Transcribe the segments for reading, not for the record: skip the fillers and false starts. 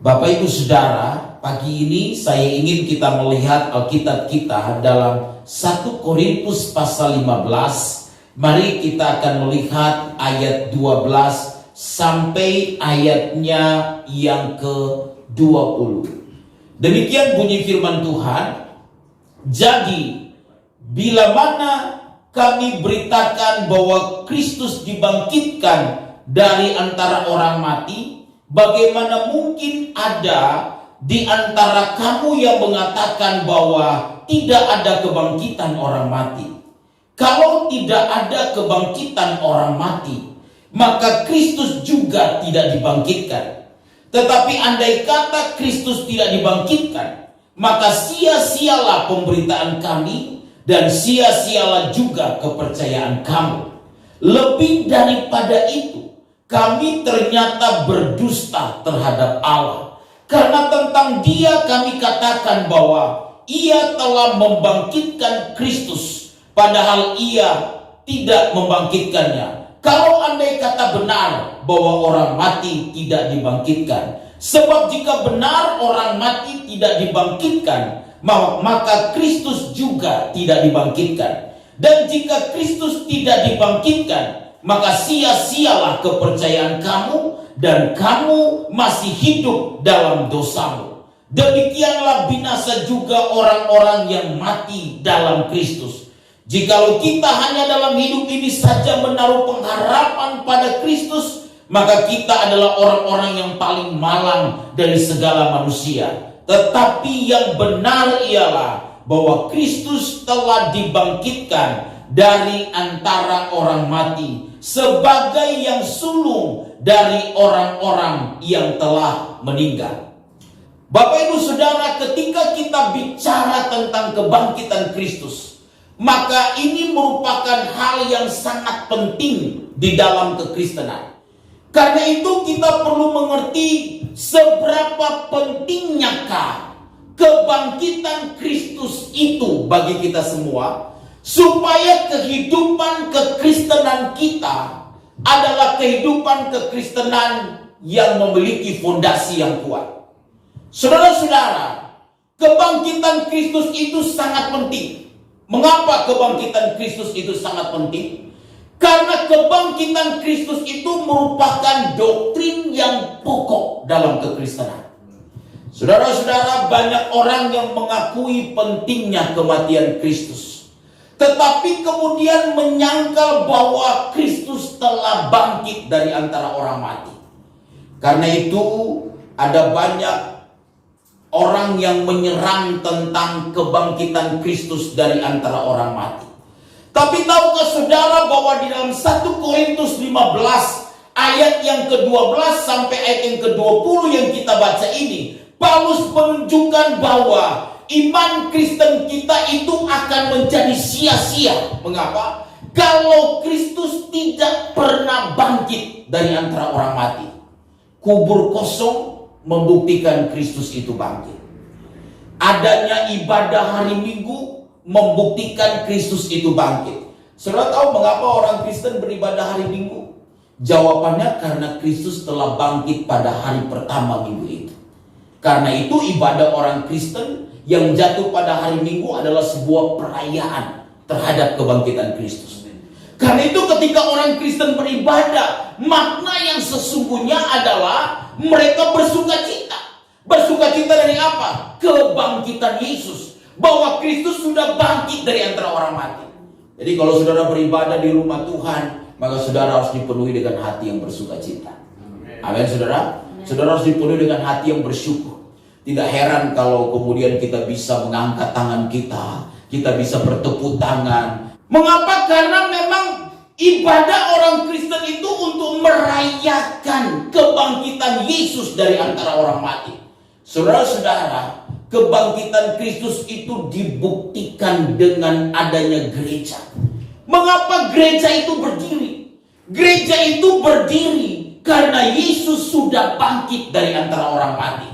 Bapak Ibu Saudara, pagi ini saya ingin kita melihat Alkitab kita dalam 1 Korintus pasal 15. Mari kita akan melihat ayat 12 sampai ayatnya yang ke-20. Demikian bunyi firman Tuhan. Jadi, bila mana kami beritakan bahwa Kristus dibangkitkan dari antara orang mati, bagaimana mungkin ada di antara kamu yang mengatakan bahwa tidak ada kebangkitan orang mati? Kalau tidak ada kebangkitan orang mati, maka Kristus juga tidak dibangkitkan. Tetapi andai kata Kristus tidak dibangkitkan, maka sia-sialah pemberitaan kami dan sia-sialah juga kepercayaan kamu. Lebih daripada itu, kami ternyata berdusta terhadap Allah. Karena tentang Dia kami katakan bahwa Ia telah membangkitkan Kristus, padahal Ia tidak membangkitkannya. Kalau andai kata benar bahwa orang mati tidak dibangkitkan, sebab jika benar orang mati tidak dibangkitkan, maka Kristus juga tidak dibangkitkan. Dan jika Kristus tidak dibangkitkan, maka sia-sialah kepercayaan kamu dan kamu masih hidup dalam dosamu. Demikianlah binasa juga orang-orang yang mati dalam Kristus. Jikalau kita hanya dalam hidup ini saja menaruh pengharapan pada Kristus, maka kita adalah orang-orang yang paling malang dari segala manusia. Tetapi yang benar ialah bahwa Kristus telah dibangkitkan dari antara orang mati sebagai yang sulung dari orang-orang yang telah meninggal. Bapak Ibu Saudara, ketika kita bicara tentang kebangkitan Kristus, maka ini merupakan hal yang sangat penting di dalam kekristenan. Karena itu kita perlu mengerti seberapa pentingnyakkah kebangkitan Kristus itu bagi kita semua, supaya kehidupan kekristenan kita adalah kehidupan kekristenan yang memiliki fondasi yang kuat. Saudara-saudara, kebangkitan Kristus itu sangat penting. Mengapa kebangkitan Kristus itu sangat penting? Karena kebangkitan Kristus itu merupakan doktrin yang pokok dalam kekristenan. Saudara-saudara, banyak orang yang mengakui pentingnya kematian Kristus, tetapi kemudian menyangkal bahwa Kristus telah bangkit dari antara orang mati. Karena itu ada banyak orang yang menyerang tentang kebangkitan Kristus dari antara orang mati. Tapi tahukah saudara bahwa di dalam 1 Korintus 15 ayat yang ke-12 sampai ayat yang ke-20 yang kita baca ini, Paulus menunjukkan bahwa iman Kristen kita itu akan menjadi sia-sia. Mengapa? Kalau Kristus tidak pernah bangkit dari antara orang mati. Kubur kosong membuktikan Kristus itu bangkit. Adanya ibadah hari Minggu membuktikan Kristus itu bangkit. Saudara tahu mengapa orang Kristen beribadah hari Minggu? Jawabannya karena Kristus telah bangkit pada hari pertama minggu itu. Karena itu ibadah orang Kristen yang jatuh pada hari Minggu adalah sebuah perayaan terhadap kebangkitan Kristus. Karena itu ketika orang Kristen beribadah, makna yang sesungguhnya adalah mereka bersuka cita. Bersuka cita dari apa? Kebangkitan Yesus. Bahwa Kristus sudah bangkit dari antara orang mati. Jadi kalau saudara beribadah di rumah Tuhan, maka saudara harus dipenuhi dengan hati yang bersuka cita. Amin saudara? Saudara harus dipenuhi dengan hati yang bersyukur. Tidak heran kalau kemudian kita bisa mengangkat tangan kita bisa bertepuk tangan. Mengapa? Karena memang ibadah orang Kristen itu untuk merayakan kebangkitan Yesus dari antara orang mati. Saudara-saudara, kebangkitan Kristus itu dibuktikan dengan adanya gereja. Mengapa gereja itu berdiri? Gereja itu berdiri karena Yesus sudah bangkit dari antara orang mati.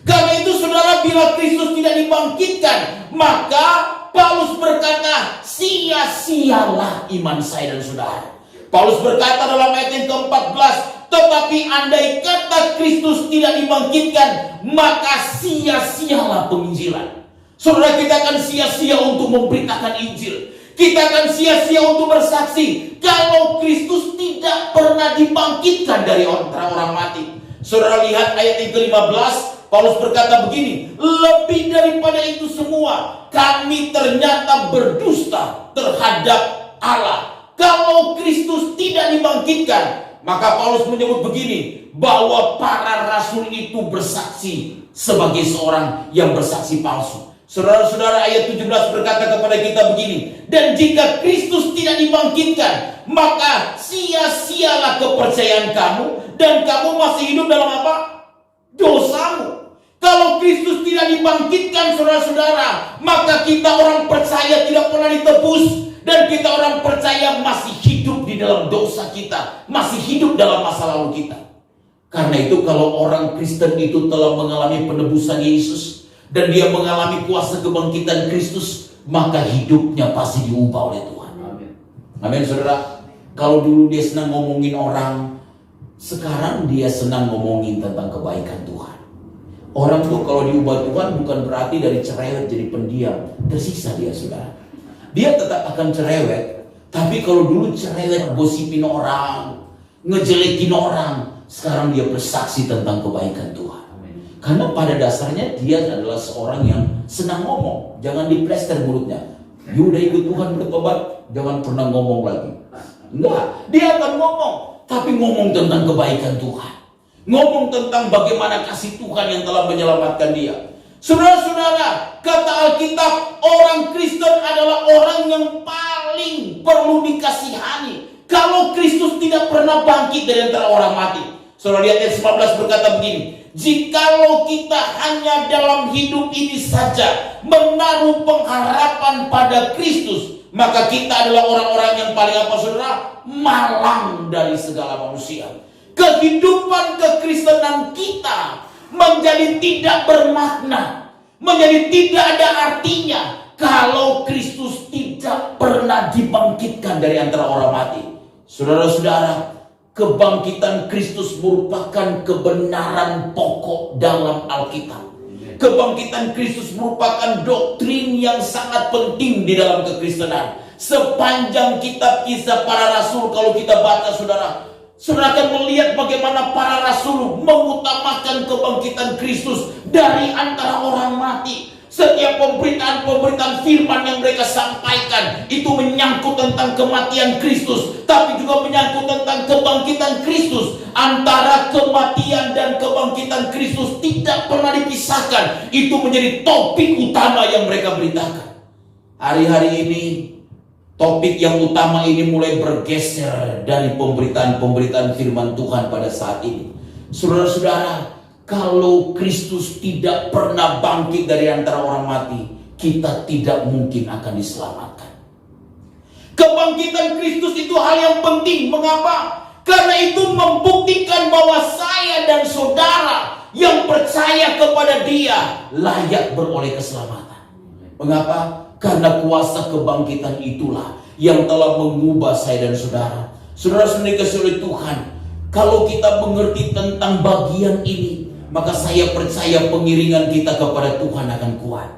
Karena itu saudara, bila Kristus tidak dibangkitkan, maka Paulus berkata, sia-sialah iman saya dan saudara. Paulus berkata dalam ayat yang ke-14, tetapi andai kata Kristus tidak dibangkitkan, maka sia-sialah penginjilan. Saudara, kita akan sia-sia untuk memberitakan Injil. Kita akan sia-sia untuk bersaksi kalau Kristus tidak pernah dibangkitkan dari antara orang mati. Saudara, lihat ayat yang ke-15. Paulus berkata begini, lebih daripada itu semua, kami ternyata berdusta terhadap Allah. Kalau Kristus tidak dibangkitkan, maka Paulus menyebut begini, bahwa para rasul itu bersaksi sebagai seorang yang bersaksi palsu. Saudara-saudara, ayat 17 berkata kepada kita begini, dan jika Kristus tidak dibangkitkan, maka sia-sialah kepercayaan kamu, dan kamu masih hidup dalam apa? Dosamu. Kalau Kristus tidak dibangkitkan, saudara-saudara, maka kita orang percaya tidak pernah ditebus, dan kita orang percaya masih hidup di dalam dosa kita, masih hidup dalam masa lalu kita. Karena itu kalau orang Kristen itu telah mengalami penebusan Yesus, dan dia mengalami kuasa kebangkitan Kristus, maka hidupnya pasti diubah oleh Tuhan. Amin. Amin, saudara. Kalau dulu dia senang ngomongin orang, sekarang dia senang ngomongin tentang kebaikan Tuhan. Orang tuh kalau diubah Tuhan bukan berarti dari cerewet jadi pendiam, tersiksa dia, saudara. Dia tetap akan cerewet, tapi kalau dulu cerewet gosipin orang, ngejelekin orang, sekarang dia bersaksi tentang kebaikan Tuhan. Karena pada dasarnya dia adalah seorang yang senang ngomong. Jangan diplester mulutnya. You udah ikut Tuhan bertobat, jangan pernah ngomong lagi. Enggak, dia akan ngomong, tapi ngomong tentang kebaikan Tuhan. Ngomong tentang bagaimana kasih Tuhan yang telah menyelamatkan dia. Saudara-saudara, kata Alkitab, orang Kristen adalah orang yang paling perlu dikasihani. Kalau Kristus tidak pernah bangkit dari antara orang mati. Saudara, lihat ayat 19 berkata begini, jikalau kita hanya dalam hidup ini saja menaruh pengharapan pada Kristus, maka kita adalah orang-orang yang paling apa, saudara? Malang dari segala manusia. Kehidupan kekristenan kita menjadi tidak bermakna, menjadi tidak ada artinya kalau Kristus tidak pernah dibangkitkan dari antara orang mati. Saudara-saudara, kebangkitan Kristus merupakan kebenaran pokok dalam Alkitab. Kebangkitan Kristus merupakan doktrin yang sangat penting di dalam kekristenan. Sepanjang kitab Kisah Para Rasul, kalau kita baca, saudara akan melihat bagaimana para rasul mengutamakan kebangkitan Kristus dari antara orang mati. Setiap pemberitaan firman yang mereka sampaikan itu menyangkut tentang kematian Kristus, tapi juga menyangkut tentang kebangkitan Kristus. Antara kematian dan kebangkitan Kristus tidak pernah dipisahkan. Itu menjadi topik utama yang mereka beritakan. Hari-hari ini topik yang utama ini mulai bergeser dari pemberitaan firman Tuhan pada saat ini. Saudara-saudara, kalau Kristus tidak pernah bangkit dari antara orang mati, kita tidak mungkin akan diselamatkan. Kebangkitan Kristus itu hal yang penting. Mengapa? Karena itu membuktikan bahwa saya dan saudara yang percaya kepada Dia layak beroleh keselamatan. Mengapa? Karena kuasa kebangkitan itulah yang telah mengubah saya dan saudara. Saudara-saudari kasih oleh Tuhan, kalau kita mengerti tentang bagian ini, maka saya percaya pengiringan kita kepada Tuhan akan kuat.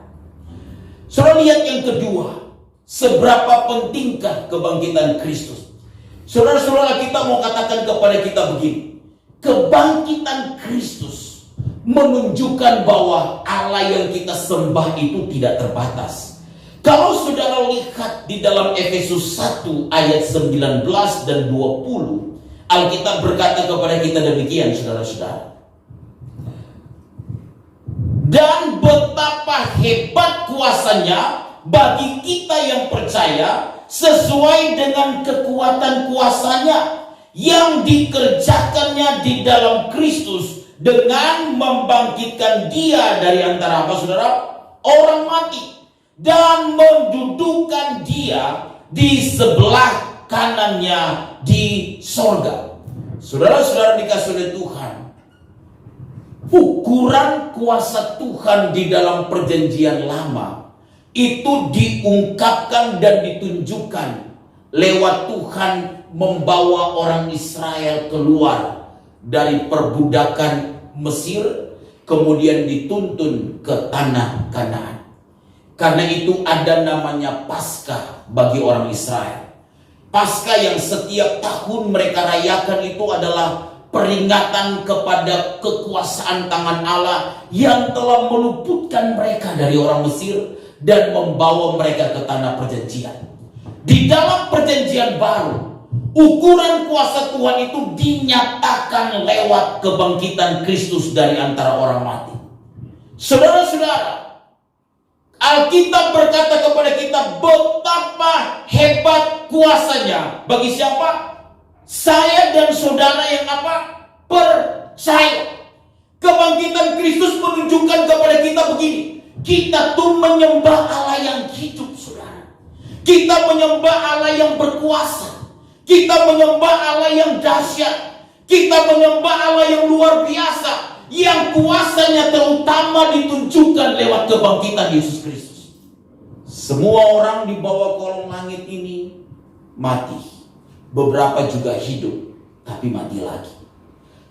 Saudara, lihat yang kedua, seberapa pentingkah kebangkitan Kristus. Saudara-saudara, kita mau katakan kepada kita begini, kebangkitan Kristus menunjukkan bahwa Allah yang kita sembah itu tidak terbatas. Kalau saudara lihat di dalam Efesus 1 ayat 19 dan 20, Alkitab berkata kepada kita demikian, saudara-saudara. Dan betapa hebat kuasanya bagi kita yang percaya sesuai dengan kekuatan kuasanya yang dikerjakannya di dalam Kristus dengan membangkitkan Dia dari antara apa, saudara? Orang mati. Dan mendudukkan Dia di sebelah kanannya di sorga. Saudara-saudara dikasih oleh Tuhan, ukuran kuasa Tuhan di dalam perjanjian lama itu diungkapkan dan ditunjukkan lewat Tuhan membawa orang Israel keluar dari perbudakan Mesir, kemudian dituntun ke tanah Kanaan. Karena itu ada namanya Paskah bagi orang Israel. Paskah yang setiap tahun mereka rayakan itu adalah peringatan kepada kekuasaan tangan Allah yang telah meluputkan mereka dari orang Mesir dan membawa mereka ke tanah perjanjian. Di dalam perjanjian baru, ukuran kuasa Tuhan itu dinyatakan lewat kebangkitan Kristus dari antara orang mati. Saudara-saudara, Alkitab berkata kepada kita betapa hebat kuasanya. Bagi siapa? Saya dan saudara yang percaya. Kebangkitan Kristus menunjukkan kepada kita begini. Kita tuh menyembah Allah yang hidup, saudara. Kita menyembah Allah yang berkuasa. Kita menyembah Allah yang dahsyat. Kita menyembah Allah yang luar biasa, yang kuasanya terutama ditunjukkan lewat kebangkitan Yesus Kristus. Semua orang di bawah kolong langit ini mati. Beberapa juga hidup, tapi mati lagi.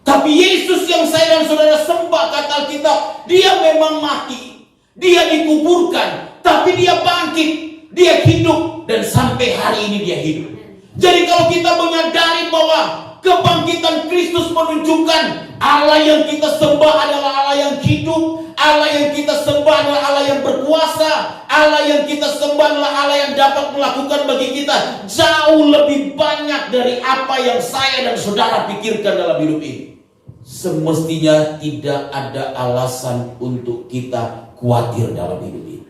Tapi Yesus yang saya dan saudara sembah, kata Alkitab, dia memang mati. Dia dikuburkan, tapi dia bangkit. Dia hidup, dan sampai hari ini dia hidup. Jadi kalau kita menyadari bahwa kebangkitan Kristus menunjukkan Allah yang kita sembah adalah Allah yang hidup, Allah yang kita sembah adalah Allah yang berkuasa, Allah yang kita sembah adalah Allah yang dapat melakukan bagi kita jauh lebih banyak dari apa yang saya dan saudara pikirkan dalam hidup ini. Semestinya tidak ada alasan untuk kita khawatir dalam hidup ini.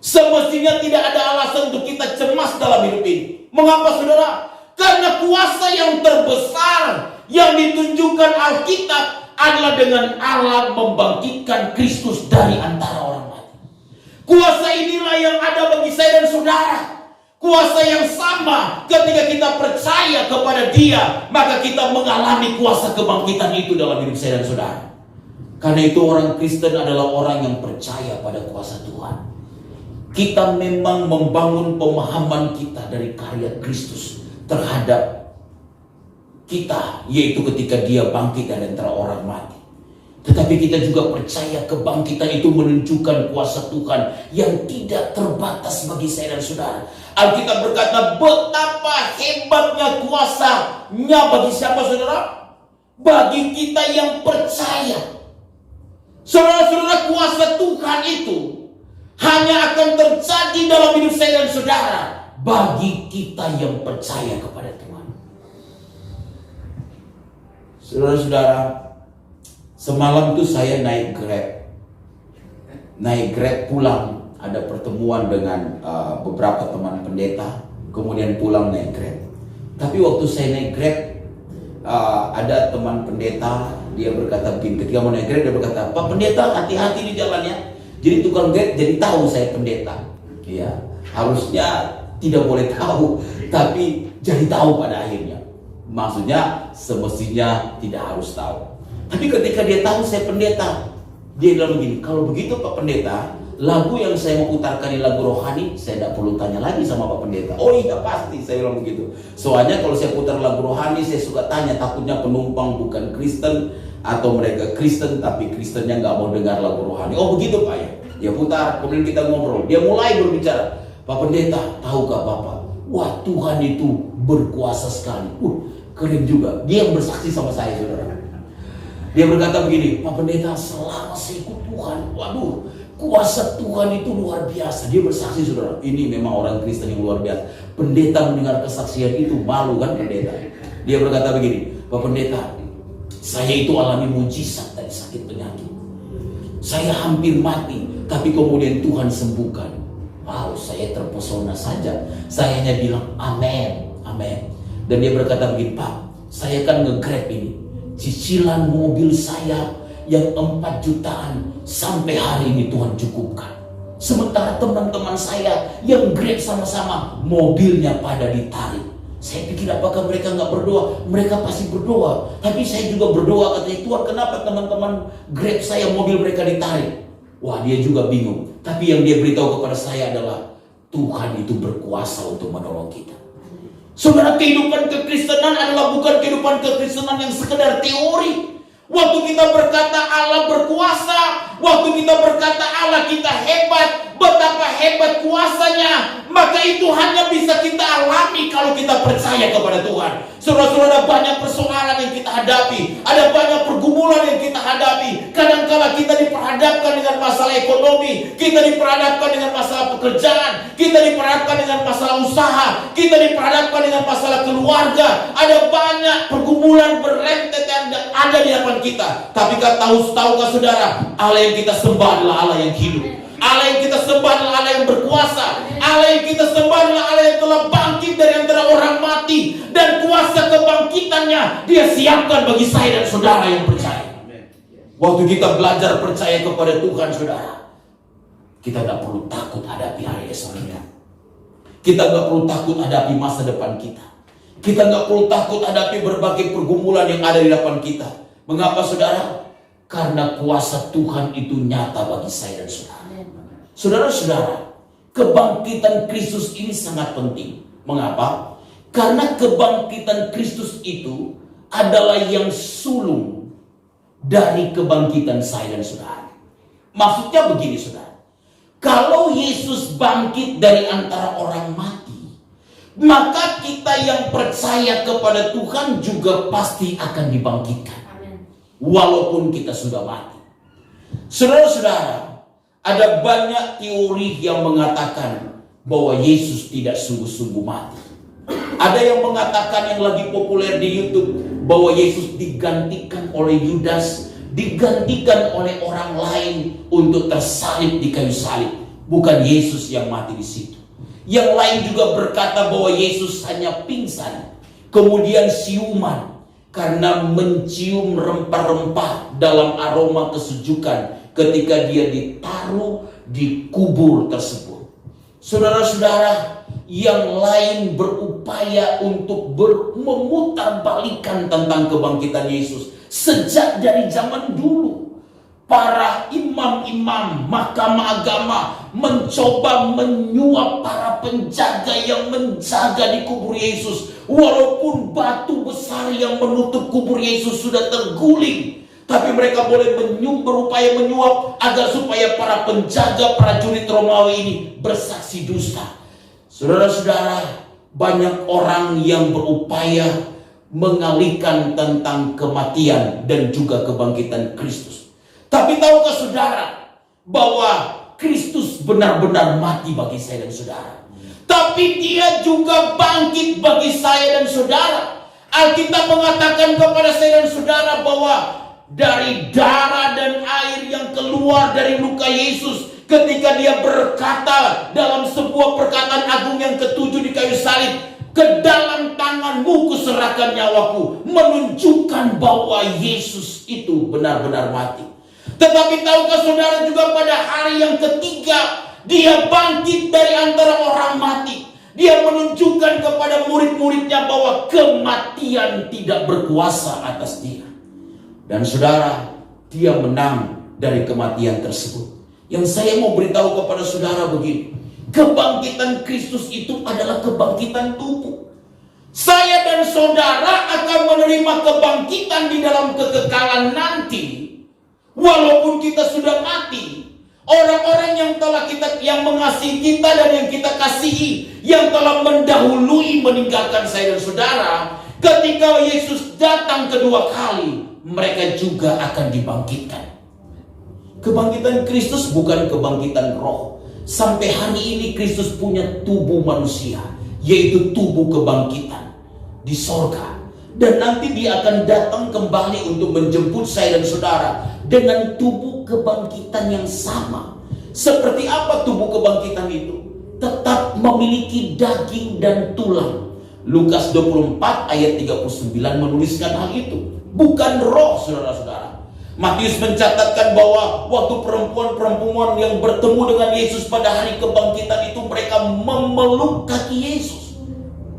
Semestinya tidak ada alasan untuk kita cemas dalam hidup ini. Mengapa, saudara? Karena kuasa yang terbesar yang ditunjukkan Alkitab adalah dengan Allah membangkitkan Kristus dari antara orang mati. Kuasa inilah yang ada bagi saya dan saudara. Kuasa yang sama ketika kita percaya kepada Dia, maka kita mengalami kuasa kebangkitan itu dalam hidup saya dan saudara. Karena itu orang Kristen adalah orang yang percaya pada kuasa Tuhan. Kita memang membangun pemahaman kita dari karya Kristus terhadap kita, yaitu ketika Dia bangkit dari antara orang mati. Tetapi kita juga percaya kebangkitan itu menunjukkan kuasa Tuhan yang tidak terbatas bagi saya dan saudara. Alkitab berkata betapa hebatnya kuasanya bagi siapa, saudara? Bagi kita yang percaya. Saudara-saudara, kuasa Tuhan itu hanya akan terjadi dalam hidup saya dan saudara bagi kita yang percaya kepada Tuhan. Saudara-saudara, semalam itu saya naik Grab pulang. Ada pertemuan dengan beberapa teman pendeta, kemudian pulang naik Grab. Tapi waktu saya naik Grab, ada teman pendeta, dia berkata begini, ketika mau naik Grab dia berkata, "Pak pendeta, hati-hati di jalannya." Jadi tukang Grab jadi tahu saya pendeta. Ya, harusnya tidak boleh tahu, tapi jadi tahu pada akhirnya. Maksudnya semestinya tidak harus tahu. Tapi ketika dia tahu saya pendeta, dia bilang begini, "Kalau begitu Pak Pendeta, lagu yang saya mau putarkan ini lagu rohani, saya tidak perlu tanya lagi sama Pak Pendeta." "Oh iya pasti," saya bilang begitu. Soalnya kalau saya putar lagu rohani, saya suka tanya, takutnya penumpang bukan Kristen atau mereka Kristen tapi Kristennya nggak mau dengar lagu rohani. "Oh begitu Pak ya." Dia putar, kemudian kita ngobrol. Dia mulai berbicara, "Pak Pendeta, tahukah Bapak? Wah, Tuhan itu berkuasa sekali." Keren juga. Dia yang bersaksi sama saya, saudara. Dia berkata begini, "Pak Pendeta, selama saya ikut Tuhan, waduh, kuasa Tuhan itu luar biasa." Dia bersaksi, saudara. Ini memang orang Kristen yang luar biasa. Pendeta mendengar kesaksian itu malu kan pendeta. Dia berkata begini, "Pak Pendeta, saya itu alami mujizat dari sakit penyakit. Saya hampir mati, tapi kemudian Tuhan sembuhkan." Wow, saya terpesona saja. Saya hanya bilang, "Amin, amin." Dan dia berkata begini, "Pak, saya kan nge-Grab ini. Cicilan mobil saya yang 4 jutaan sampai hari ini Tuhan cukupkan. Sementara teman-teman saya yang Grab sama-sama mobilnya pada ditarik. Saya pikir apakah mereka nggak berdoa? Mereka pasti berdoa. Tapi saya juga berdoa, katanya, Tuhan kenapa teman-teman Grab saya mobil mereka ditarik?" Wah, dia juga bingung. Tapi yang dia beritahu kepada saya adalah Tuhan itu berkuasa untuk menolong kita. Saudara, kehidupan kekristenan adalah bukan kehidupan kekristenan yang sekedar teori. Waktu kita berkata Allah berkuasa, waktu kita berkata Allah kita hebat, betapa hebat kuasanya, maka itu hanya bisa kita alami kalau kita percaya kepada Tuhan. Saudara-saudara, ada banyak persoalan yang kita hadapi, ada banyak pergumulan yang kita hadapi. Kadang-kala kita diperhadapkan dengan masalah ekonomi, kita diperhadapkan dengan masalah pekerjaan, kita diperhadapkan dengan masalah usaha, kita diperhadapkan dengan masalah keluarga. Ada banyak pergumulan berentet yang ada di hadapan kita. Tapi tahukah saudara, Allah yang kita sembah adalah Allah yang hidup. Allah yang kita sembah adalah Allah yang berkuasa. Allah yang kita sembah adalah Allah yang telah bangkit dari antara orang mati, dan kuasa kebangkitannya Dia siapkan bagi saya dan saudara yang percaya. Waktu kita belajar percaya kepada Tuhan, saudara, kita gak perlu takut hadapi hari esoknya. Kita gak perlu takut hadapi masa depan kita. Kita gak perlu takut hadapi berbagai pergumulan yang ada di depan kita. Mengapa, saudara? Karena kuasa Tuhan itu nyata bagi saya dan saudara. Saudara-saudara, kebangkitan Kristus ini sangat penting. Mengapa? Karena kebangkitan Kristus itu adalah yang sulung dari kebangkitan saya dan saudara. Maksudnya begini, saudara. Kalau Yesus bangkit dari antara orang mati, maka kita yang percaya kepada Tuhan juga pasti akan dibangkitkan. Walaupun kita sudah mati. Saudara-saudara, ada banyak teori yang mengatakan bahwa Yesus tidak sungguh-sungguh mati. Ada yang mengatakan, yang lagi populer di YouTube, bahwa Yesus digantikan oleh Yudas, digantikan oleh orang lain untuk tersalib di kayu salib. Bukan Yesus yang mati di situ. Yang lain juga berkata bahwa Yesus hanya pingsan, kemudian siuman, karena mencium rempah-rempah dalam aroma kesejukan ketika Dia ditaruh di kubur tersebut. Saudara-saudara, yang lain berupaya untuk memutarbalikkan tentang kebangkitan Yesus. Sejak dari zaman dulu, para imam-imam mahkamah agama mencoba menyuap para penjaga yang menjaga di kubur Yesus. Walaupun batu besar yang menutup kubur Yesus sudah terguling, tapi mereka boleh berupaya menyuap agar supaya para penjaga prajurit Romawi ini bersaksi dusta. Saudara-saudara, banyak orang yang berupaya mengalihkan tentang kematian dan juga kebangkitan Kristus. Tapi tahukah saudara bahwa Kristus benar-benar mati bagi saya dan saudara? Tapi Dia juga bangkit bagi saya dan saudara. Alkitab mengatakan kepada saya dan saudara bahwa dari darah dan air yang keluar dari luka Yesus ketika Dia berkata dalam sebuah perkataan agung yang ketujuh di kayu salib, "Ke dalam tanganmu kuserahkan nyawaku," menunjukkan bahwa Yesus itu benar-benar mati. Tetapi tahukah saudara, juga pada hari yang ketiga Dia bangkit dari antara orang mati. Dia menunjukkan kepada murid-muridnya bahwa kematian tidak berkuasa atas Dia. Dan saudara, Dia menang dari kematian tersebut. Yang saya mau beritahu kepada saudara begini, kebangkitan Kristus itu adalah kebangkitan tubuh. Saya dan saudara akan menerima kebangkitan di dalam kekekalan nanti, walaupun kita sudah mati. Orang-orang yang mengasihi kita dan yang kita kasihi, yang telah mendahului meninggalkan saya dan saudara, ketika Yesus datang kedua kali, mereka juga akan dibangkitkan. Kebangkitan Kristus bukan kebangkitan roh. Sampai hari ini Kristus punya tubuh manusia, yaitu tubuh kebangkitan di sorga. Dan nanti Dia akan datang kembali untuk menjemput saya dan saudara dengan tubuh kebangkitan yang sama. Seperti apa tubuh kebangkitan itu? Tetap memiliki daging dan tulang. Lukas 24 ayat 39 menuliskan hal itu. Bukan roh, saudara-saudara. Matius mencatatkan bahwa waktu perempuan-perempuan yang bertemu dengan Yesus pada hari kebangkitan itu, mereka memeluk kaki Yesus.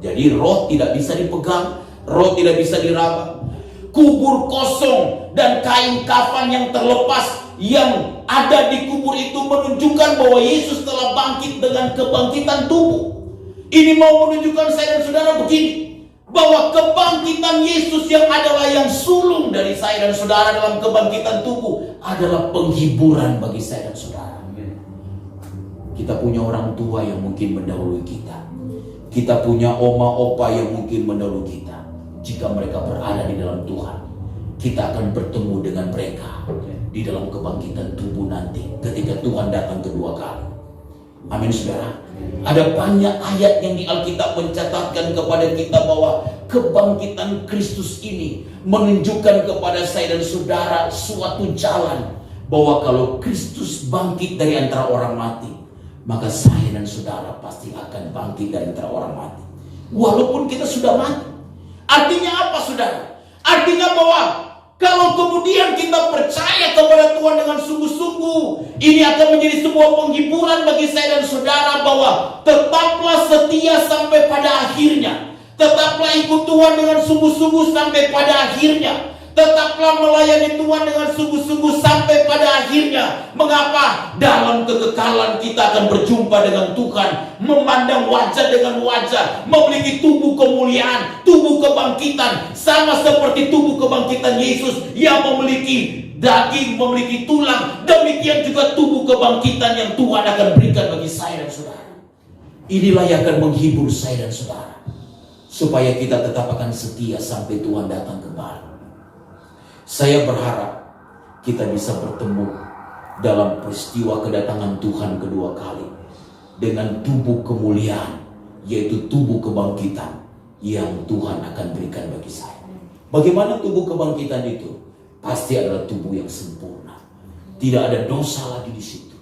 Jadi roh tidak bisa dipegang, roh tidak bisa diraba. Kubur kosong dan kain kafan yang terlepas yang ada di kubur itu menunjukkan bahwa Yesus telah bangkit dengan kebangkitan tubuh. Ini mau menunjukkan saya dan saudara begini, bahwa kebangkitan Yesus yang adalah yang sulung dari saya dan saudara dalam kebangkitan tubuh adalah penghiburan bagi saya dan saudara. Kita punya orang tua yang mungkin mendahului kita. Kita punya oma opa yang mungkin mendahului kita. Jika mereka berada di dalam Tuhan, kita akan bertemu dengan mereka di dalam kebangkitan tubuh nanti ketika Tuhan datang kedua kali. Amin saudara. Ada banyak ayat yang di Alkitab mencatatkan kepada kita bahwa kebangkitan Kristus ini menunjukkan kepada saya dan saudara suatu jalan, bahwa kalau Kristus bangkit dari antara orang mati, maka saya dan saudara pasti akan bangkit dari antara orang mati, walaupun kita sudah mati. Artinya apa saudara? Artinya bahwa kalau kemudian kita percaya kepada Tuhan dengan sungguh-sungguh, ini akan menjadi sebuah penghiburan bagi saya dan saudara, bahwa tetaplah setia sampai pada akhirnya. Tetaplah ikut Tuhan dengan sungguh-sungguh sampai pada akhirnya. Tetaplah melayani Tuhan dengan sungguh-sungguh sampai pada akhirnya. Mengapa? Dalam kekekalan kita akan berjumpa dengan Tuhan, memandang wajah dengan wajah, memiliki tubuh kemuliaan, tubuh kebangkitan, sama seperti tubuh kebangkitan Yesus yang memiliki daging, memiliki tulang. Demikian juga tubuh kebangkitan yang Tuhan akan berikan bagi saya dan saudara. Inilah yang akan menghibur saya dan saudara, supaya kita tetap akan setia sampai Tuhan datang kembali. Saya berharap kita bisa bertemu dalam peristiwa kedatangan Tuhan kedua kali dengan tubuh kemuliaan, yaitu tubuh kebangkitan yang Tuhan akan berikan bagi saya. Bagaimana tubuh kebangkitan itu? Pasti adalah tubuh yang sempurna, tidak ada dosa lagi di situ.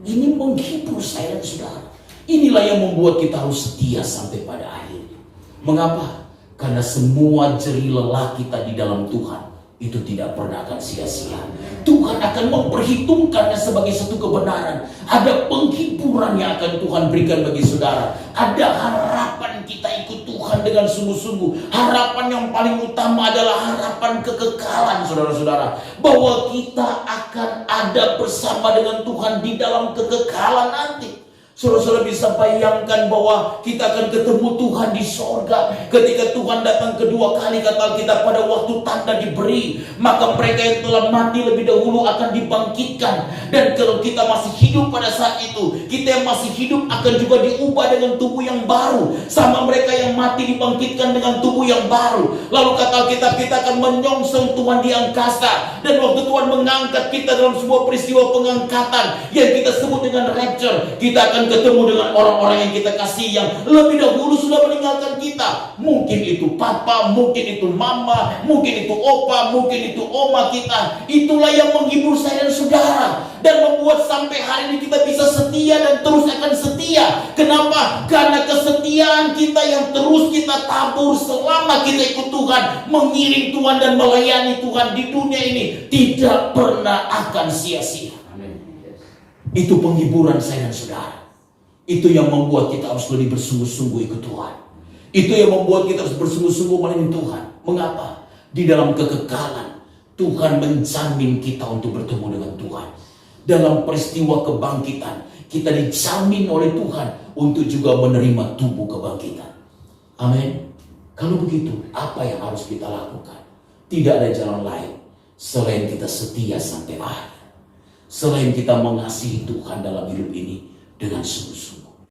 Ini menghibur saya dan saudara. Inilah yang membuat kita harus setia sampai pada akhirnya. Mengapa? Karena semua jerih lelah kita di dalam Tuhan itu tidak pernah akan sia-sia. Tuhan akan memperhitungkannya sebagai satu kebenaran. Ada penghiburan yang akan Tuhan berikan bagi saudara. Ada harapan kita ikut Tuhan dengan sungguh-sungguh. Harapan yang paling utama adalah harapan kekekalan, saudara-saudara. Bahwa kita akan ada bersama dengan Tuhan di dalam kekekalan nanti. Saudara-saudara bisa bayangkan bahwa kita akan ketemu Tuhan di sorga. Ketika Tuhan datang kedua kali, kata kita, pada waktu tanda diberi, maka mereka yang telah mati lebih dahulu akan dibangkitkan. Dan kalau kita masih hidup pada saat itu, kita yang masih hidup akan juga diubah dengan tubuh yang baru, sama mereka yang mati dibangkitkan dengan tubuh yang baru. Lalu kata kita akan menyongsong Tuhan di angkasa. Dan waktu Tuhan mengangkat kita dalam sebuah peristiwa pengangkatan yang kita sebut dengan rapture, kita akan ketemu dengan orang-orang yang kita kasih, yang lebih dahulu sudah meninggalkan kita. Mungkin itu papa, mungkin itu mama, mungkin itu opa, mungkin itu oma kita. Itulah yang menghibur saya dan saudara, dan membuat sampai hari ini kita bisa setia dan terus akan setia. Kenapa? Karena kesetiaan kita yang terus kita tabur selama kita ikut Tuhan, mengiring Tuhan dan melayani Tuhan di dunia ini, tidak pernah akan sia-sia. Itu penghiburan saya dan saudara. Itu yang membuat kita harus lebih bersungguh-sungguh ikut Tuhan. Itu yang membuat kita harus bersungguh-sungguh melayani Tuhan. Mengapa? Di dalam kekekalan, Tuhan menjamin kita untuk bertemu dengan Tuhan. Dalam peristiwa kebangkitan, kita dijamin oleh Tuhan untuk juga menerima tubuh kebangkitan. Amin. Kalau begitu, apa yang harus kita lakukan? Tidak ada jalan lain selain kita setia sampai akhir. Selain kita mengasihi Tuhan dalam hidup ini dengan sungguh-sungguh.